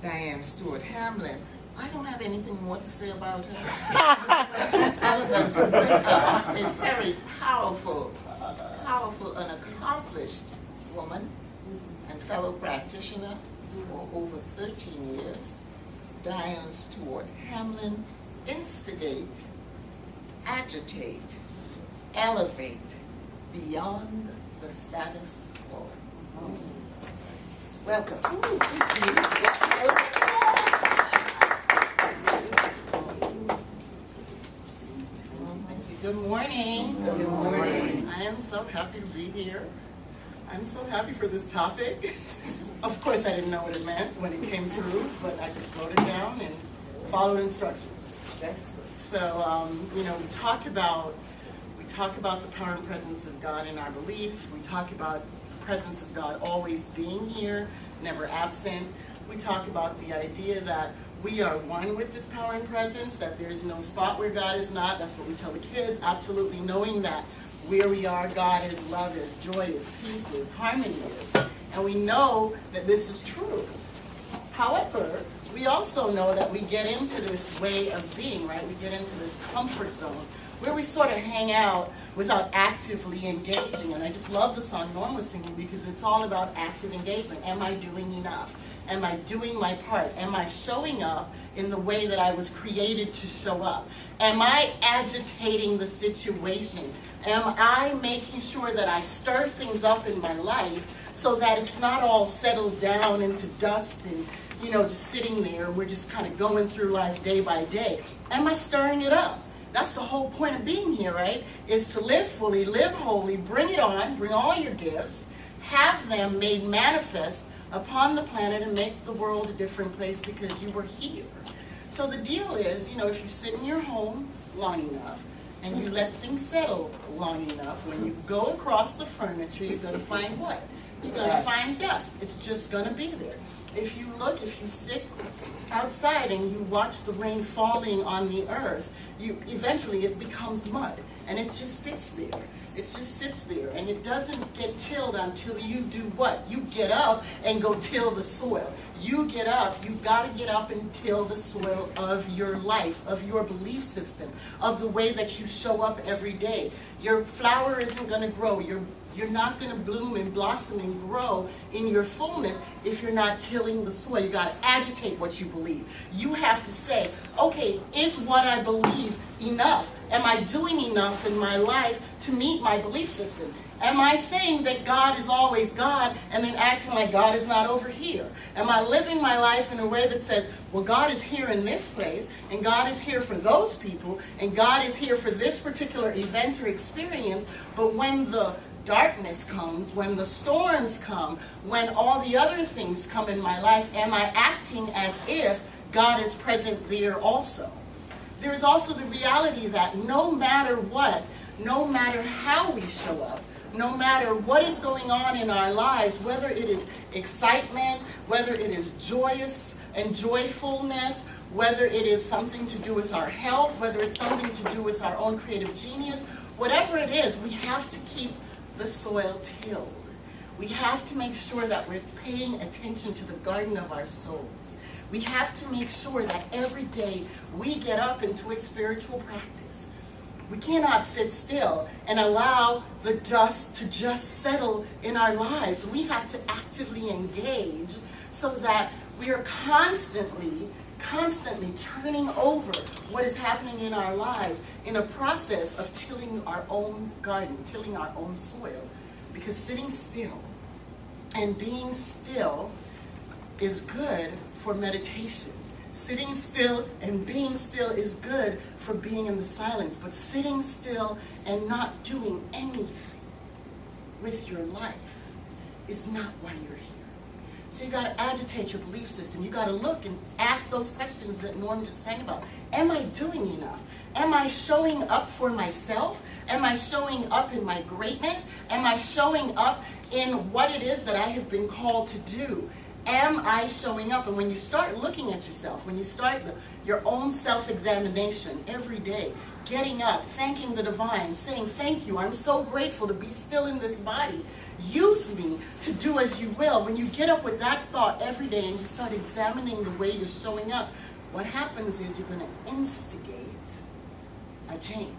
Diane Stewart Hamlin, I don't have anything more to say about her other than to bring up a very powerful and accomplished woman and fellow practitioner for over 13 years, Diane Stewart Hamlin. Instigate, agitate, elevate beyond the status quo. Welcome. Good morning. Good morning. I am so happy to be here. I'm so happy for this topic. Of course, I didn't know what it meant when it came through, but I just wrote it down and followed instructions. Okay? So, we talk about the power and presence of God in our belief. We talk about the presence of God always being here, never absent. We talk about the idea that we are one with this power and presence, that there's no spot where God is not. That's what we tell the kids, absolutely knowing that where we are, God is, love is, joy is, peace is, harmony is. And we know that this is true. However, we also know that we get into this way of being, right? We get into this comfort zone where we sort of hang out without actively engaging. And I just love the song Norm was singing because it's all about active engagement. Am I doing enough? Am I doing my part? Am I showing up in the way that I was created to show up? Am I agitating the situation? Am I making sure that I stir things up in my life so that it's not all settled down into dust and, just sitting there and we're just kind of going through life day by day? Am I stirring it up? That's the whole point of being here, right? Is to live fully, live wholly, bring it on, bring all your gifts, have them made manifest upon the planet and make the world a different place because you were here. So the deal is, if you sit in your home long enough and you let things settle long enough, when you go across the furniture, you're going to find what? You're going to find dust. It's just going to be there. If you sit outside and you watch the rain falling on the earth, eventually it becomes mud, and it just sits there. It just sits there, and it doesn't get tilled until you do what? You get up and go till the soil. You get up, you've got to get up and till the soil of your life, of your belief system, of the way that you show up every day. Your flower isn't going to grow. You're not going to bloom and blossom and grow in your fullness if you're not tilling the soil. You got to agitate what you believe. You have to say, okay, is what I believe enough? Am I doing enough in my life to meet my belief system? Am I saying that God is always God and then acting like God is not over here? Am I living my life in a way that says, well, God is here in this place, and God is here for those people, and God is here for this particular event or experience, but when the darkness comes, when the storms come, when all the other things come in my life, am I acting as if God is present there also? There is also the reality that no matter what, no matter how we show up, no matter what is going on in our lives, whether it is excitement, whether it is joyous and joyfulness, whether it is something to do with our health, whether it's something to do with our own creative genius, whatever it is, we have to keep the soil tilled. We have to make sure that we're paying attention to the garden of our souls. We have to make sure that every day we get up into a spiritual practice. We cannot sit still and allow the dust to just settle in our lives. We have to actively engage so that we are constantly turning over what is happening in our lives in a process of tilling our own garden, tilling our own soil. Because sitting still and being still is good for meditation. Sitting still and being still is good for being in the silence. But sitting still and not doing anything with your life is not why you're here. So you got to agitate your belief system. You got to look and ask those questions that Norm just sang about. Am I doing enough? Am I showing up for myself? Am I showing up in my greatness? Am I showing up in what it is that I have been called to do? Am I showing up? And when you start looking at yourself, when you start your own self-examination every day, getting up, thanking the divine, saying, thank you, I'm so grateful to be still in this body. Use me to do as you will. When you get up with that thought every day and you start examining the way you're showing up, what happens is you're going to instigate a change.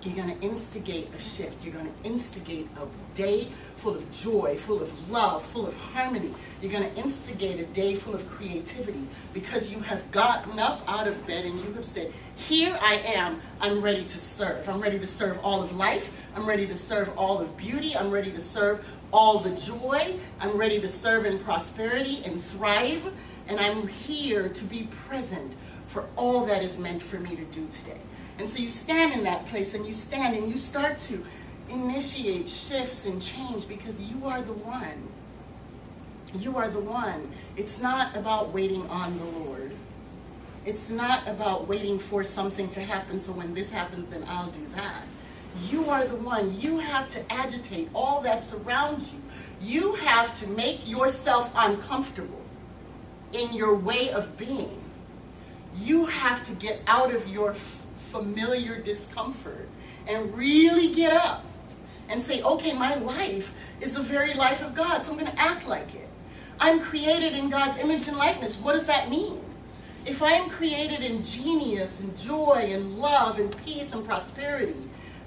You're going to instigate a shift. You're going to instigate a day full of joy, full of love, full of harmony. You're going to instigate a day full of creativity because you have gotten up out of bed and you have said, here I am, I'm ready to serve. I'm ready to serve all of life. I'm ready to serve all of beauty. I'm ready to serve all the joy. I'm ready to serve in prosperity and thrive. And I'm here to be present for all that is meant for me to do today. And so you stand in that place and you stand and you start to initiate shifts and change because you are the one. You are the one. It's not about waiting on the Lord. It's not about waiting for something to happen, so when this happens, then I'll do that. You are the one. You have to agitate all that surrounds you. You have to make yourself uncomfortable in your way of being. You have to get out of your familiar discomfort and really get up and say, okay, my life is the very life of God, so I'm going to act like it. I'm created in God's image and likeness. What does that mean? If I am created in genius and joy and love and peace and prosperity,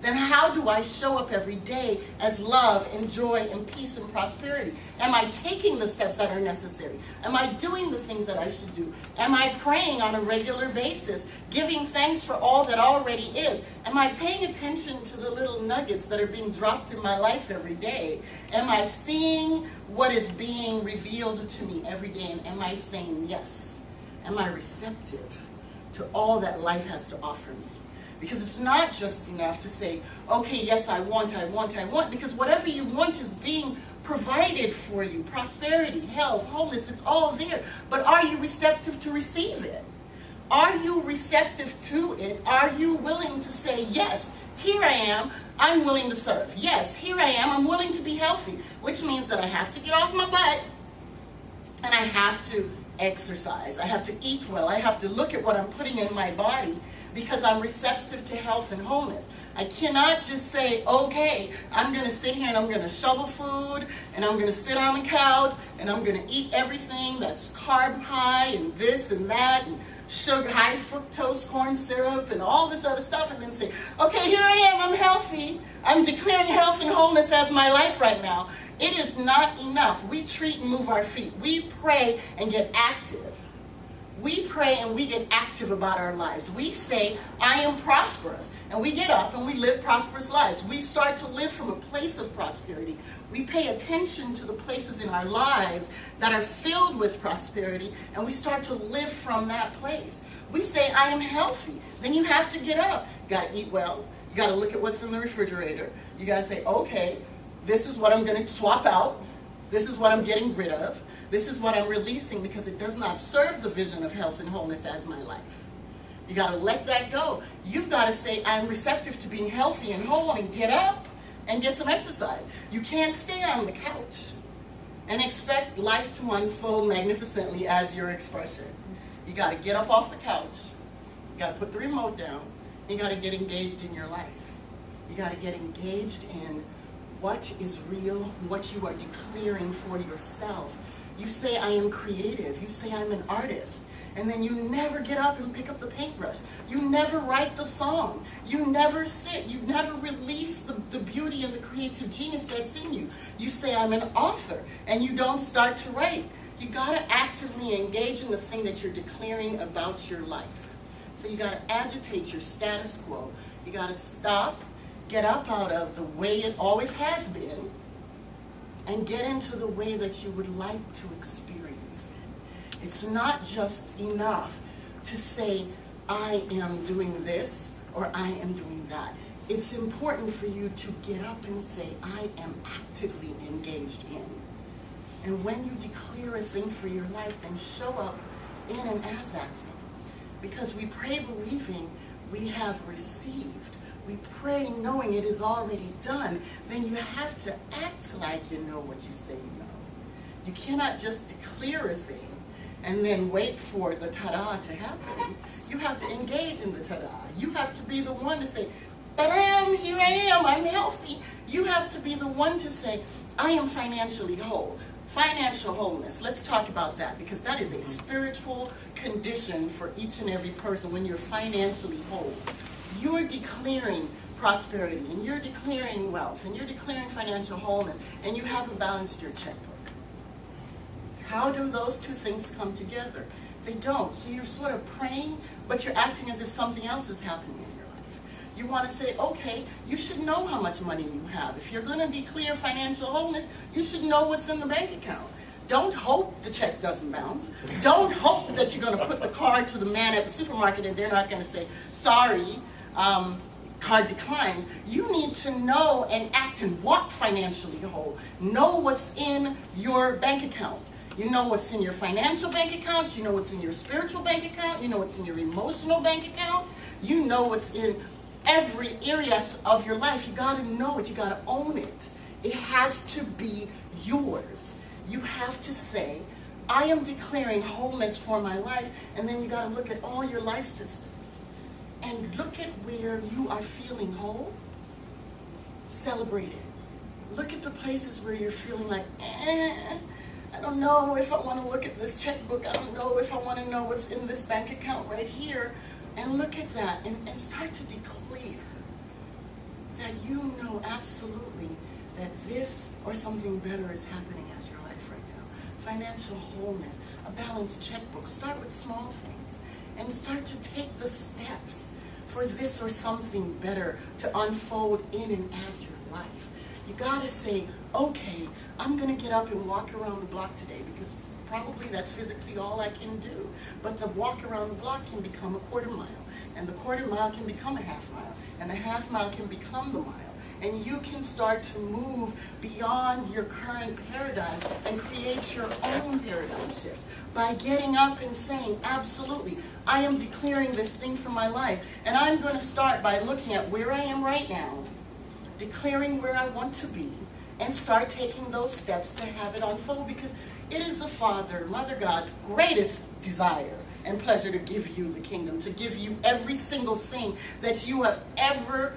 then how do I show up every day as love and joy and peace and prosperity? Am I taking the steps that are necessary? Am I doing the things that I should do? Am I praying on a regular basis, giving thanks for all that already is? Am I paying attention to the little nuggets that are being dropped in my life every day? Am I seeing what is being revealed to me every day? And am I saying yes? Am I receptive to all that life has to offer me? Because it's not just enough to say, okay, yes, I want, because whatever you want is being provided for you. Prosperity, health, wholeness, it's all there. But are you receptive to receive it? Are you receptive to it? Are you willing to say, yes, here I am, I'm willing to serve. Yes, here I am, I'm willing to be healthy, which means that I have to get off my butt and I have to exercise. I have to eat well. I have to look at what I'm putting in my body because I'm receptive to health and wholeness. I cannot just say, okay, I'm going to sit here and I'm going to shovel food and I'm going to sit on the couch and I'm going to eat everything that's carb high and this and that and sugar, high fructose corn syrup and all this other stuff, and then say, okay, here I am, I'm healthy. I'm declaring health and wholeness as my life right now. It is not enough. We treat and move our feet. We pray and get active. We pray and we get active about our lives. We say, I am prosperous. And we get up and we live prosperous lives. We start to live from a place of prosperity. We pay attention to the places in our lives that are filled with prosperity, and we start to live from that place. We say, I am healthy. Then you have to get up. You got to eat well. You got to look at what's in the refrigerator. You got to say, okay, this is what I'm going to swap out. This is what I'm getting rid of. This is what I'm releasing because it does not serve the vision of health and wholeness as my life. You got to let that go. You've got to say, I'm receptive to being healthy and whole, and get up and get some exercise. You can't stay on the couch and expect life to unfold magnificently as your expression. You got to get up off the couch. You got to put the remote down. You got to get engaged in your life. You got to get engaged in what is real, what you are declaring for yourself. You say, I am creative. You say, I'm an artist. And then you never get up and pick up the paintbrush. You never write the song. You never sit. You never release the beauty and the creative genius that's in you. You say, I'm an author, and you don't start to write. You got to actively engage in the thing that you're declaring about your life. So you got to agitate your status quo. You got to stop, get up out of the way it always has been, and get into the way that you would like to experience it. It's not just enough to say, I am doing this or I am doing that. It's important for you to get up and say, I am actively engaged in. And when you declare a thing for your life, then show up in and as that thing. Because we pray believing we have received. we pray knowing it is already done, then you have to act like you know what you say you know. You cannot just declare a thing and then wait for the ta-da to happen. You have to engage in the ta-da. You have to be the one to say, here I am, I'm healthy. You have to be the one to say, I am financially whole. Financial wholeness, let's talk about that, because that is a spiritual condition for each and every person. When you're financially whole, you're declaring prosperity, and you're declaring wealth, and you're declaring financial wholeness, and you haven't balanced your checkbook. How do those two things come together? They don't. So you're sort of praying, but you're acting as if something else is happening in your life. You want to say, okay, you should know how much money you have. If you're going to declare financial wholeness, you should know what's in the bank account. Don't hope the check doesn't bounce. Don't hope that you're going to put the card to the man at the supermarket and they're not going to say, sorry, card declined. You need to know and act and walk financially whole. Know what's in your bank account. You know what's in your financial bank account, you know what's in your spiritual bank account, you know what's in your emotional bank account, you know what's in every area of your life. You got to know it, you got to own it. It has to be yours. You have to say, I am declaring wholeness for my life, and then you got to look at all your life systems and look at where you are feeling whole. Celebrate it. Look at the places where you're feeling like, I don't know if I want to look at this checkbook. I don't know if I want to know what's in this bank account right here. And look at that and start to declare that you know absolutely that this or something better is happening as your life right now. Financial wholeness, a balanced checkbook. Start with small things and start to take the steps for this or something better to unfold in and as your life. You got to say, okay, I'm going to get up and walk around the block today, because probably that's physically all I can do. But the walk around the block can become a quarter mile, and the quarter mile can become a half mile, and the half mile can become the mile. And you can start to move beyond your current paradigm and create your own paradigm shift by getting up and saying, absolutely, I am declaring this thing for my life. And I'm going to start by looking at where I am right now, declaring where I want to be, and start taking those steps to have it unfold, because it is the Father, Mother God's greatest desire and pleasure to give you the kingdom, to give you every single thing that you have ever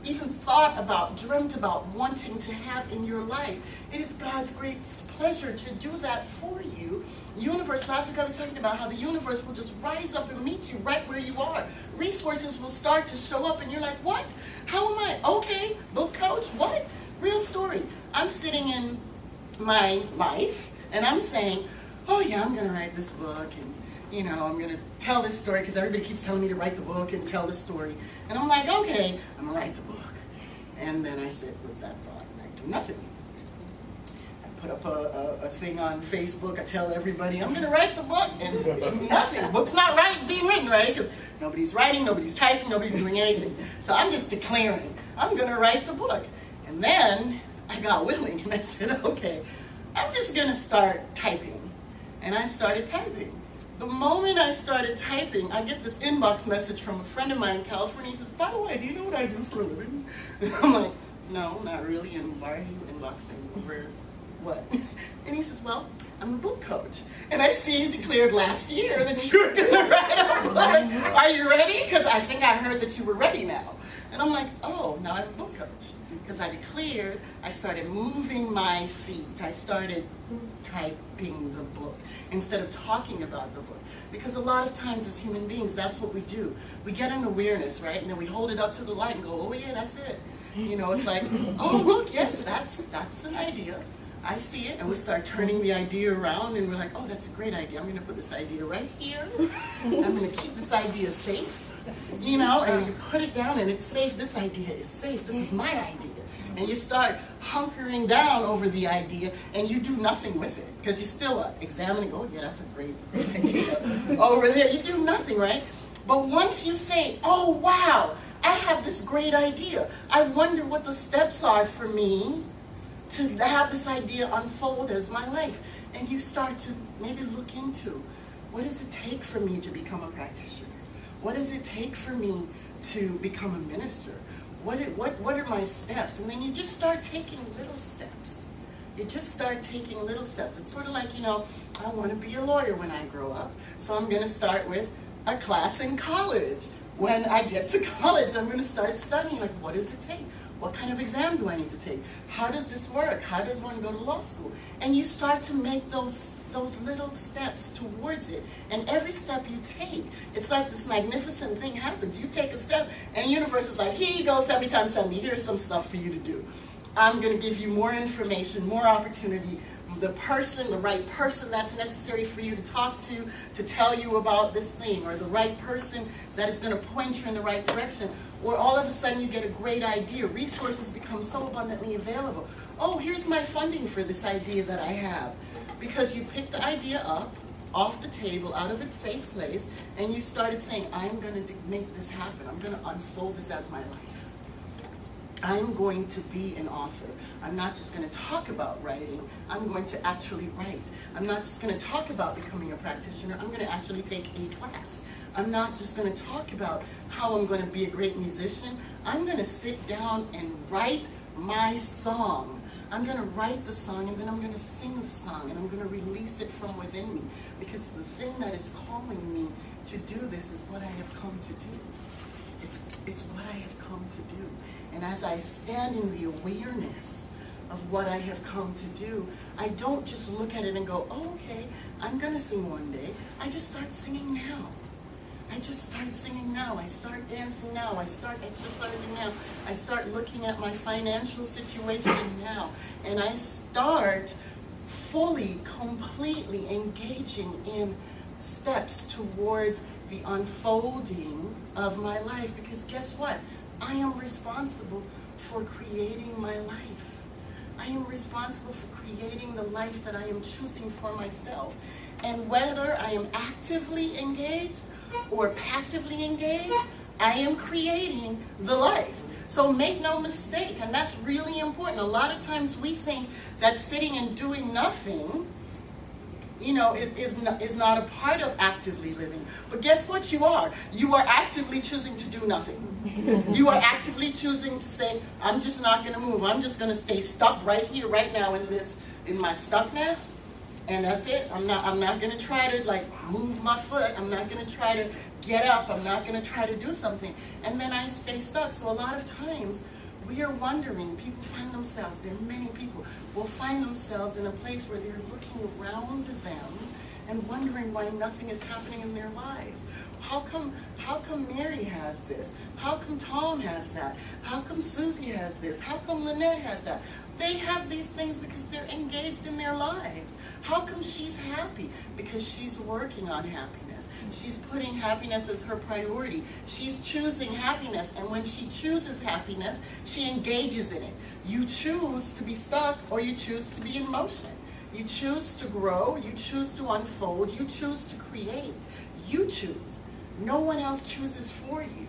even thought about, dreamt about, wanting to have in your life. It is God's great pleasure to do that for you. Universe, last week I was talking about how the universe will just rise up and meet you right where you are. Resources will start to show up and you're like, what? How am I? Okay, book coach, what? Real story. I'm sitting in my life and I'm saying, oh yeah, I'm going to write this book, and you know, I'm going to tell this story because everybody keeps telling me to write the book and tell the story. And I'm like, okay, I'm going to write the book. And then I sit with that thought and I do nothing. I put up a thing on Facebook. I tell everybody, I'm going to write the book, and do nothing. Book's not being written, right? Because nobody's writing, nobody's typing, nobody's doing anything. So I'm just declaring, I'm going to write the book. And then I got willing and I said, okay, I'm just going to start typing. And I started typing. The moment I started typing, I get this inbox message from a friend of mine in California. He says, by the way, do you know what I do for a living? And I'm like, no, not really. And why are you inboxing over what? And he says, well, I'm a book coach. And I see you declared last year that you were going to write a book. Are you ready? Because I think I heard that you were ready now. And I'm like, oh, now I'm a book coach. Because I declared, I started moving my feet. I started typing the book instead of talking about the book. Because a lot of times as human beings, that's what we do. We get an awareness, right? And then we hold it up to the light and go, oh yeah, that's it. You know, it's like, oh look, yes, that's an idea. I see it. And we start turning the idea around and we're like, oh, that's a great idea. I'm going to put this idea right here. I'm going to keep this idea safe. You know, and you put it down and it's safe. This idea is safe. This is my idea. And you start hunkering down over the idea and you do nothing with it because you're still examining, oh yeah, that's a great idea over there. You do nothing, right? But once you say, oh wow, I have this great idea. I wonder what the steps are for me to have this idea unfold as my life. And you start to maybe look into, what does it take for me to become a practitioner? What does it take for me to become a minister? What are my steps? And then you just start taking little steps. You just start taking little steps. It's sort of like, I want to be a lawyer when I grow up, so I'm going to start with a class in college. When I get to college, I'm going to start studying, like, what does it take? What kind of exam do I need to take? How does this work? How does one go to law school? And you start to make those little steps towards it. And every step you take, it's like this magnificent thing happens. You take a step, and the universe is like, here you go, 70 times 70. Here's some stuff for you to do. I'm going to give you more information, more opportunity, the right person that's necessary for you to talk to tell you about this thing, or the right person that is going to point you in the right direction. Or all of a sudden you get a great idea. Resources become so abundantly available. Oh, here's my funding for this idea that I have. Because you picked the idea up off the table, out of its safe place, and you started saying, I'm going to make this happen. I'm going to unfold this as my life. I'm going to be an author. I'm not just going to talk about writing. I'm going to actually write. I'm not just going to talk about becoming a practitioner. I'm going to actually take a class. I'm not just going to talk about how I'm going to be a great musician. I'm going to sit down and write my song. I'm going to write the song, and then I'm going to sing the song, and I'm going to release it from within me, because the thing that is calling me to do this is what I have come to do. It's what I have come to do. And as I stand in the awareness of what I have come to do, I don't just look at it and go, oh, okay, I'm going to sing one day. I just start singing now. I just start singing now. I start dancing now. I start exercising now. I start looking at my financial situation now. And I start fully, completely engaging in steps towards the unfolding of my life. Because guess what? I am responsible for creating my life. I am responsible for creating the life that I am choosing for myself. And whether I am actively engaged or passively engaged, I am creating the life. So make no mistake, and that's really important. A lot of times we think that sitting and doing nothing, is not a part of actively living. But guess what you are? You are actively choosing to do nothing. You are actively choosing to say, I'm just not going to move. I'm just going to stay stuck right here, right now in my stuckness. And that's it. I'm not going to try to move my foot. I'm not going to try to get up. I'm not going to try to do something. And then I stay stuck. So a lot of times we are wondering, many people will find themselves in a place where they're looking around them and wondering why nothing is happening in their lives. How come Mary has this? How come Tom has that? How come Susie has this? How come Lynette has that? They have these things because they're engaged in their lives. How come she's happy? Because she's working on happiness. She's putting happiness as her priority. She's choosing happiness, and when she chooses happiness, she engages in it. You choose to be stuck, or you choose to be in motion. You choose to grow, you choose to unfold, you choose to create. You choose. No one else chooses for you.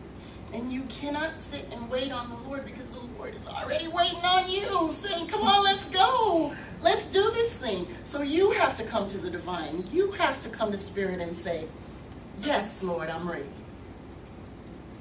And you cannot sit and wait on the Lord, because the Lord is already waiting on you, saying, come on, let's go. Let's do this thing. So you have to come to the divine. You have to come to Spirit and say, yes, Lord, I'm ready.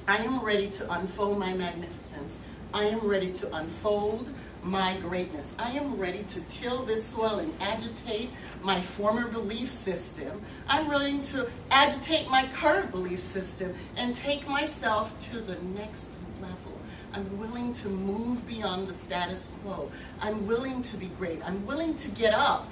I am ready to unfold my magnificence. I am ready to unfold my greatness. I am ready to till this soil and agitate my former belief system. I'm willing to agitate my current belief system and take myself to the next level. I'm willing to move beyond the status quo. I'm willing to be great. I'm willing to get up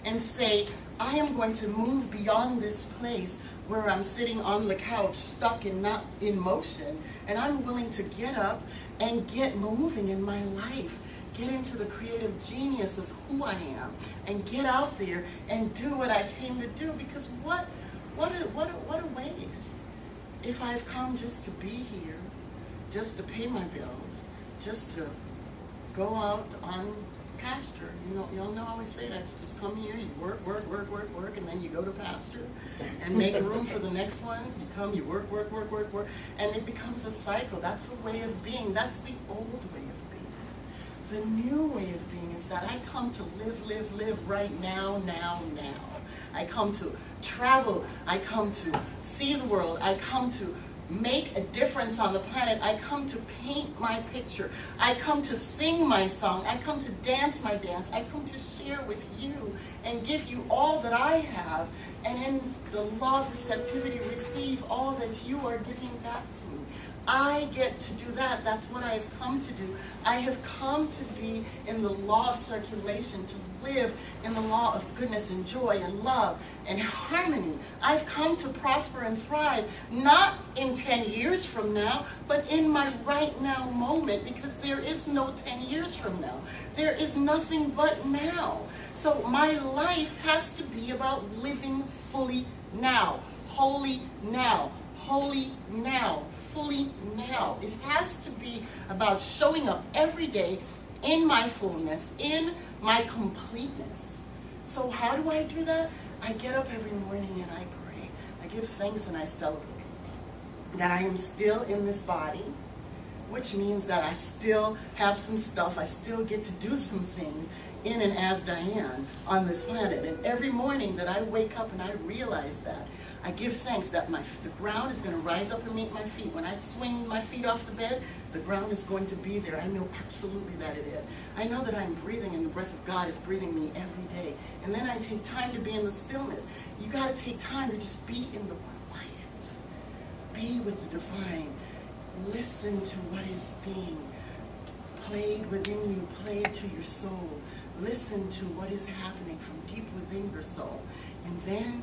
and say, I am going to move beyond this place where I'm sitting on the couch, stuck and not in motion, and I'm willing to get up and get moving in my life, get into the creative genius of who I am, and get out there and do what I came to do. Because what a waste if I've come just to be here, just to pay my bills, just to go out on pasture. Y'all know I always say that. You just come here, you work, and then you go to pasture and make room for the next ones. You come, you work, and it becomes a cycle. That's a way of being. That's the old way of being. The new way of being is that I come to live right now. I come to travel. I come to see the world. I come to make a difference on the planet. I come to paint my picture. I come to sing my song. I come to dance my dance. I come to share with you and give you all that I have, and in the law of receptivity, receive all that you are giving back to me. I get to do that. That's what I have come to do. I have come to be in the law of circulation, to live in the law of goodness and joy and love and harmony. I've come to prosper and thrive, not in 10 years from now, but in my right now moment, because there is no 10 years from now. There is nothing but now. So my life has to be about living fully now, wholly now, wholly now, fully now. It has to be about showing up every day in my fullness, in my completeness. So how do I do that? I get up every morning and I pray. I give thanks and I celebrate that I am still in this body, which means that I still have some stuff, I still get to do some things in and as Diane on this planet. And every morning that I wake up and I realize that, I give thanks that the ground is going to rise up and meet my feet. When I swing my feet off the bed, the ground is going to be there. I know absolutely that it is. I know that I'm breathing and the breath of God is breathing me every day. And then I take time to be in the stillness. You got to take time to just be in the quiet. Be with the divine. Listen to what is being played within you, played to your soul. Listen to what is happening from deep within your soul. And then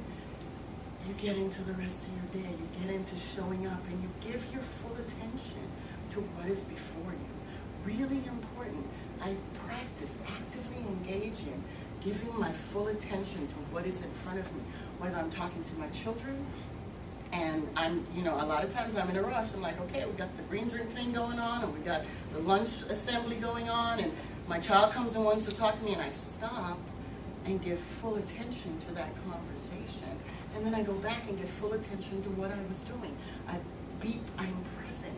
you get into the rest of your day. You get into showing up and you give your full attention to what is before you. Really important. I practice actively engaging, giving my full attention to what is in front of me, whether I'm talking to my children, and I'm, a lot of times I'm in a rush. I'm like, okay, we got the green drink thing going on, and we got the lunch assembly going on, and my child comes and wants to talk to me, and I stop and give full attention to that conversation. And then I go back and give full attention to what I was doing. I'm present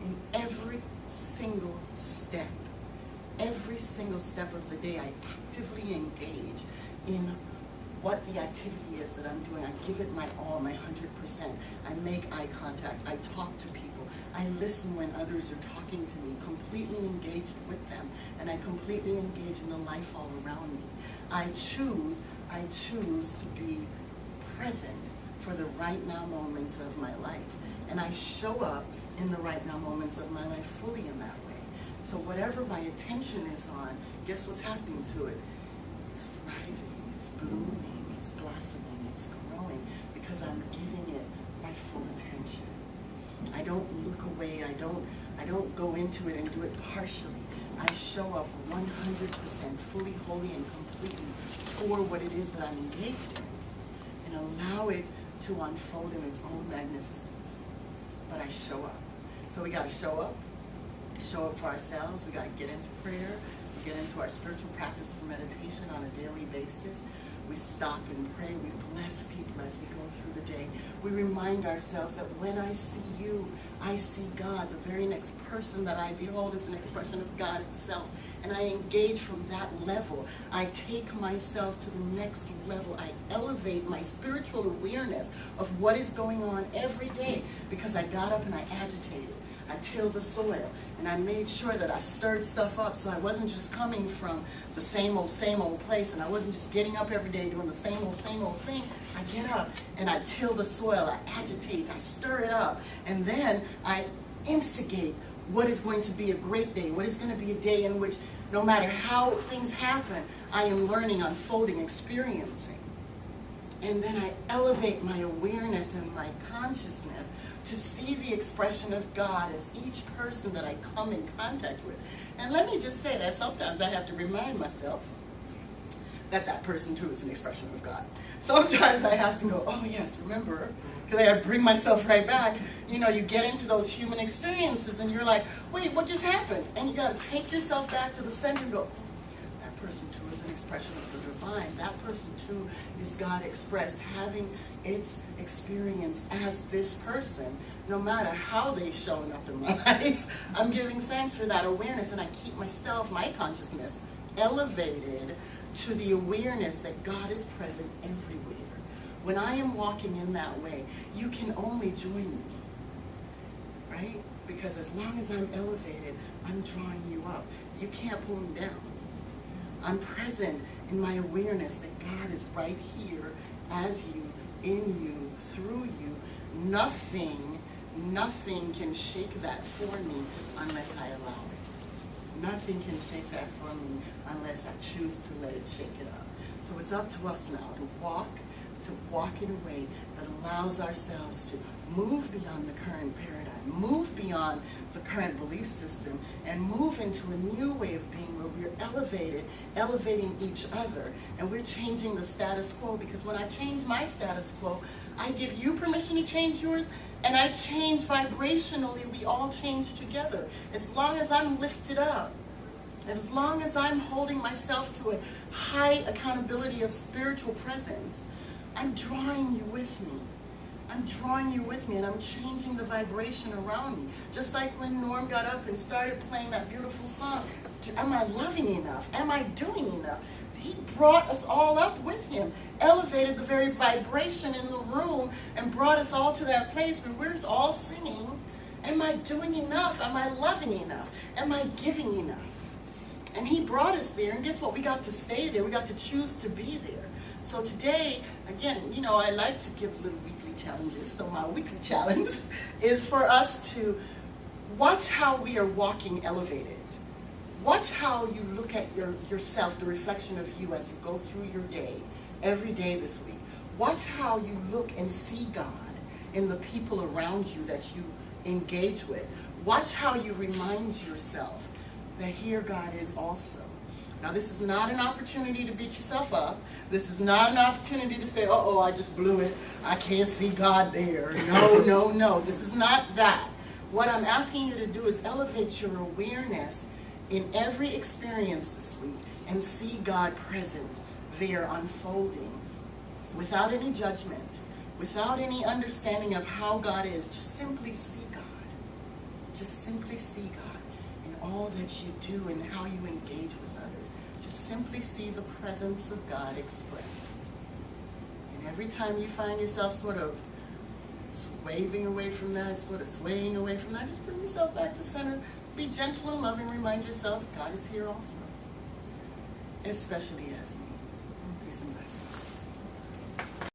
in every single step. Every single step of the day, I actively engage in what the activity is that I'm doing. I give it my all, my 100%. I make eye contact. I talk to people. I listen when others are talking to me, completely engaged with them, and I completely engage in the life all around me. I choose to be present for the right now moments of my life. And I show up in the right now moments of my life fully in that way. So whatever my attention is on, guess what's happening to it? It's thriving, it's blooming, it's blossoming, it's growing, because I'm giving it my full attention. I don't look away, I don't go into it and do it partially. I show up 100% fully, wholly, and completely for what it is that I'm engaged in, and allow it to unfold in its own magnificence. But I show up. So we got to show up for ourselves. We got to get into prayer. We get into our spiritual practice of meditation on a daily basis. We stop and pray. We bless people as we go through the day. We remind ourselves that when I see you, I see God. The very next person that I behold is an expression of God itself. And I engage from that level. I take myself to the next level. I elevate my spiritual awareness of what is going on every day, because I got up and I agitated. I tilled the soil, and I made sure that I stirred stuff up, so I wasn't just coming from the same old place, and I wasn't just getting up every day doing the same old thing. I get up and I till the soil, I agitate, I stir it up, and then I instigate what is going to be a great day, what is going to be a day in which no matter how things happen, I am learning, unfolding, experiencing. And then I elevate my awareness and my consciousness to see the expression of God as each person that I come in contact with. And let me just say that sometimes I have to remind myself that that person too is an expression of God. Sometimes I have to go, oh yes, remember, because I bring myself right back. You get into those human experiences and you're like, wait, what just happened? And you got to take yourself back to the center and go, that person too is an expression of the divine. That person too is God expressed, having its experience as this person. No matter how they've shown up in my life, I'm giving thanks for that awareness, and I keep myself, my consciousness, elevated to the awareness that God is present everywhere. When I am walking in that way, you can only join me. right? Because as long as I'm elevated, I'm drawing you up. You can't pull me down. I'm present in my awareness that God is right here as you, in you, through you. Nothing can shake that for me unless I allow it. Nothing can shake that for me unless I choose to let it shake it up. So it's up to us now to walk in a way that allows ourselves to move beyond the current paradigm, move beyond the current belief system, and move into a new way of being where we're elevating each other, and we're changing the status quo, because when I change my status quo, I give you permission to change yours, and I change vibrationally, we all change together. As long as I'm lifted up, and as long as I'm holding myself to a high accountability of spiritual presence, I'm drawing you with me. I'm drawing you with me, and I'm changing the vibration around me. Just like when Norm got up and started playing that beautiful song, am I loving enough? Am I doing enough? He brought us all up with him, elevated the very vibration in the room, and brought us all to that place where we're all singing, am I doing enough? Am I loving enough? Am I giving enough? And he brought us there, and guess what? We got to stay there. We got to choose to be there. So today, again, I like to give little weekly challenges. So my weekly challenge is for us to watch how we are walking elevated. Watch how you look at yourself, the reflection of you as you go through your day, every day this week. Watch how you look and see God in the people around you that you engage with. Watch how you remind yourself that here God is also. Now, this is not an opportunity to beat yourself up. This is not an opportunity to say, uh-oh, I just blew it. I can't see God there. No. This is not that. What I'm asking you to do is elevate your awareness in every experience this week and see God present there unfolding without any judgment, without any understanding of how God is. Just simply see God. Just simply see God in all that you do and how you engage with others. Just simply see the presence of God expressed. And every time you find yourself sort of waving away from that, sort of swaying away from that, just bring yourself back to center. Be gentle and loving. Remind yourself God is here also, especially as me. Peace and blessings.